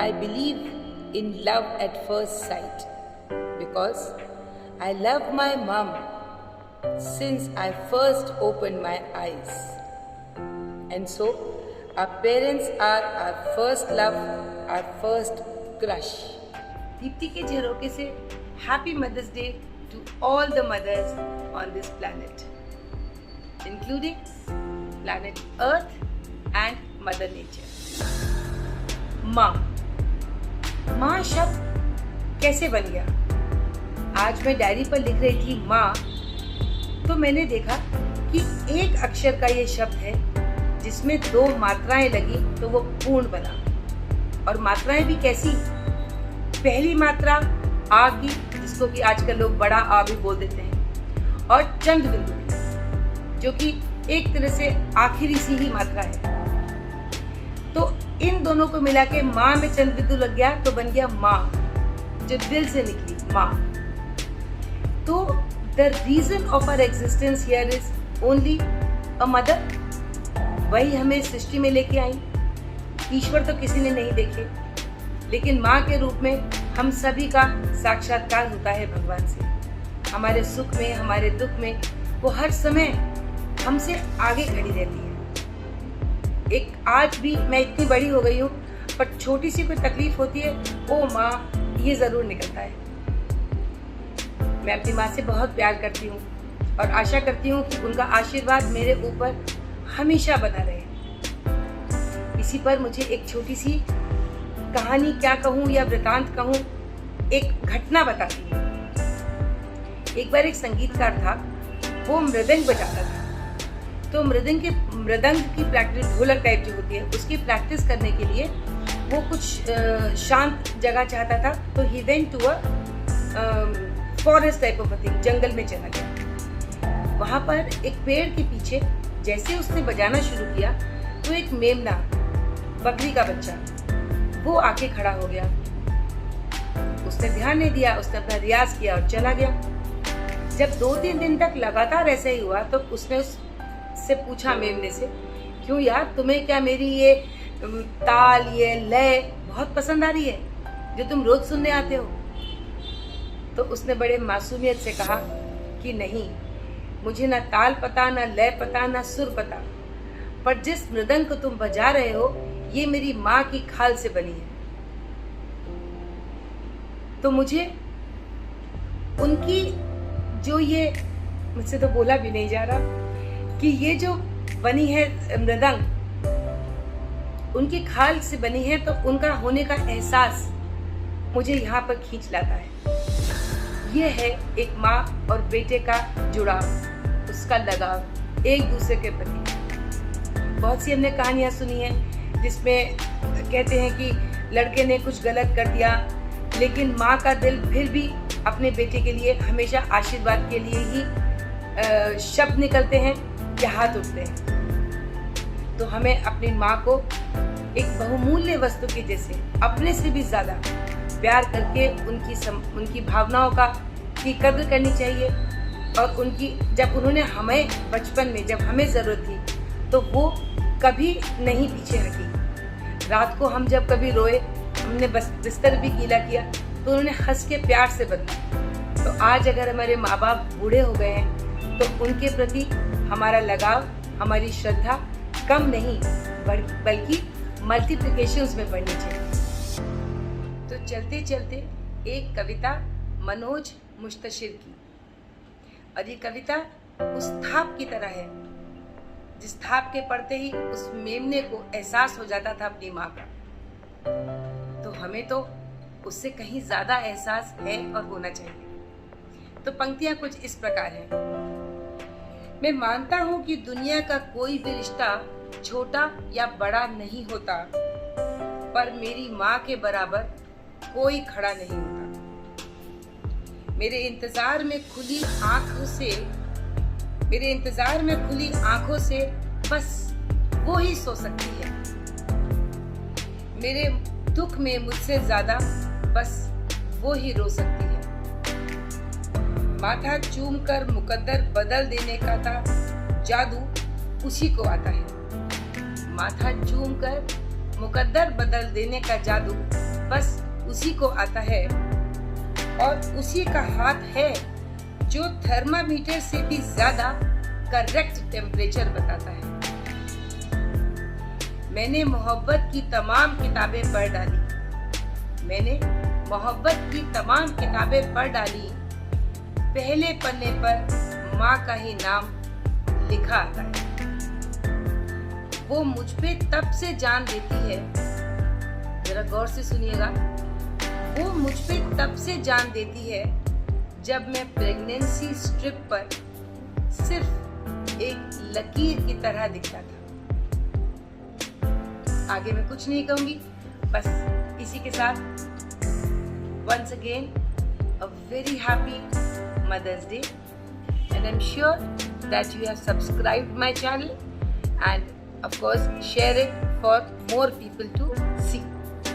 I believe in love at first sight because I love my mom since I first opened my eyes. And so, our parents are our first love, our first crush. Deepti के झरोके से Happy Mother's Day to all the mothers on this planet, including planet Earth and Mother Nature. माँ शब्द कैसे बन गया? आज मैं diary पर लिख रही थी माँ, तो मैंने देखा कि एक अक्षर का ये शब्द है जिसमें 2 मात्राएं लगी तो वो पूर्ण बना। और मात्राएं भी कैसी? पहली मात्रा आ की, जिसको कि आजकल लोग बड़ा आ भी बोल देते हैं, और चंद बिंदु जो कि एक तरह से आखिरी सी ही मात्रा है। तो इन दोनों को मिला के माँ में चंद बिंदु लग गया तो बन गया माँ, जो दिल से निकली माँ। तो the reason of our existence here is only a mother. वही हमें सृष्टि में लेके आई। ईश्वर तो किसी ने नहीं देखे, लेकिन माँ के रूप में हम सभी का साक्षात्कार होता है भगवान से। हमारे सुख में, हमारे दुख में वो हर समय हमसे आगे खड़ी रहती है। एक आज भी मैं इतनी बड़ी हो गई हूँ, पर छोटी सी कोई तकलीफ होती है, ओ माँ, ये जरूर निकलता है। मैं अपनी माँ से बहुत प्यार करती हूँ और आशा करती हूँ कि उनका आशीर्वाद मेरे ऊपर हमेशा बना रहे। इसी पर मुझे एक छोटी सी कहानी क्या कहूँ या वृतांत कहूँ, एक घटना बताती हूँ। एक बार एक संगीतकार था, वो मृदंग बजाता था। तो मृदंग की प्रैक्टिस, ढोलक टाइप जो होती है, उसकी प्रैक्टिस करने के लिए वो कुछ शांत जगह चाहता था। तो he went to a forest type of thing, जंगल में चला गया। वहाँ पर एक पेड़ के पीछे जैसे उसने बजाना शुरू किया तो एक मेमना, बकरी का बच्चा, वो आके खड़ा हो गया। उसने ध्यान नहीं दिया, उसने अपना रियाज किया और चला गया। जब 2-3 दिन तक लगातार ऐसे ही हुआ तो उसने उससे पूछा, मेमने से, क्यों यार, तुम्हें क्या मेरी ये ताल, ये लय बहुत पसंद आ रही है जो तुम रोज सुनने आते हो? तो उसने बड़े मासूमियत से कहा कि नहीं, मुझे ना ताल पता, ना लय पता, ना सुर पता, पर जिस मृदंग को तुम बजा रहे हो ये मेरी माँ की खाल से बनी है। तो मुझे उनकी जो, ये मुझसे तो बोला भी नहीं जा रहा, कि ये जो बनी है मृदंग, उनकी खाल से बनी है, तो उनका होने का एहसास मुझे यहाँ पर खींच लाता है। ये है एक माँ और बेटे का जुड़ाव, उसका लगाव एक दूसरे के प्रति। बहुत सी हमने कहानियाँ सुनी हैं जिसमें कहते हैं कि लड़के ने कुछ गलत कर दिया, लेकिन माँ का दिल फिर भी अपने बेटे के लिए हमेशा आशीर्वाद के लिए ही शब्द निकलते हैं या हाथ उठते हैं। तो हमें अपनी माँ को एक बहुमूल्य वस्तु के जैसे, अपने से भी ज़्यादा प्यार करके उनकी भावनाओं की कद्र करनी चाहिए। और उनकी, जब उन्होंने हमें बचपन में, जब हमें ज़रूरत थी, तो वो कभी नहीं पीछे हटी। रात को हम जब कभी रोए, हमने बिस्तर भी गीला किया, तो उन्होंने हंस के प्यार से बदला। तो आज अगर हमारे माँ बाप बूढ़े हो गए हैं तो उनके प्रति हमारा लगाव, हमारी श्रद्धा कम नहीं बल्कि मल्टीप्लिकेशंस में बढ़नी चाहिए। तो चलते चलते एक कविता मनोज मुस्तशिर की, और ये कविता उस थाप की तरह है जिस थाप के पढ़ते ही उस मेमने को एहसास हो जाता था अपनी माँ का। तो हमें तो उससे कहीं ज्यादा एहसास है और होना चाहिए। तो पंक्तियां कुछ इस प्रकार हैं। मैं मानता हूं कि दुनिया का कोई भी रिश्ता छोटा या बड़ा नहीं होता, पर मेरी माँ के बराबर कोई खड़ा नहीं होता। मेरे इंतजार में खुली आंखों से बस वो ही सो सकती है। मेरे दुख में मुझसे ज्यादा बस वो ही रो सकती है। माथा चूम कर मुकद्दर बदल देने का था जादू उसी को आता है। माथा चूम कर मुकद्दर बदल देने का जादू बस उसी को आता है और उसी का हाथ है जो थर्मामीटर से भी ज्यादा करेक्ट टेम्परेचर बताता है। मैंने मोहब्बत की तमाम किताबें पढ़ डाली। मैंने मोहब्बत की तमाम किताबें पढ़ डाली। पहले पन्ने पर माँ का ही नाम लिखा आता है। वो मुझ पे तब से जान देती है, जरा गौर से सुनिएगा, वो मुझ पे तब से जान देती है जब मैं प्रेगनेंसी स्ट्रिप पर सिर्फ एक लकीर की तरह दिखता था। आगे मैं कुछ नहीं कहूंगी, बस इसी के साथ once again a very happy Mother's Day, and I'm sure that you have subscribed my channel and of course share it for more people to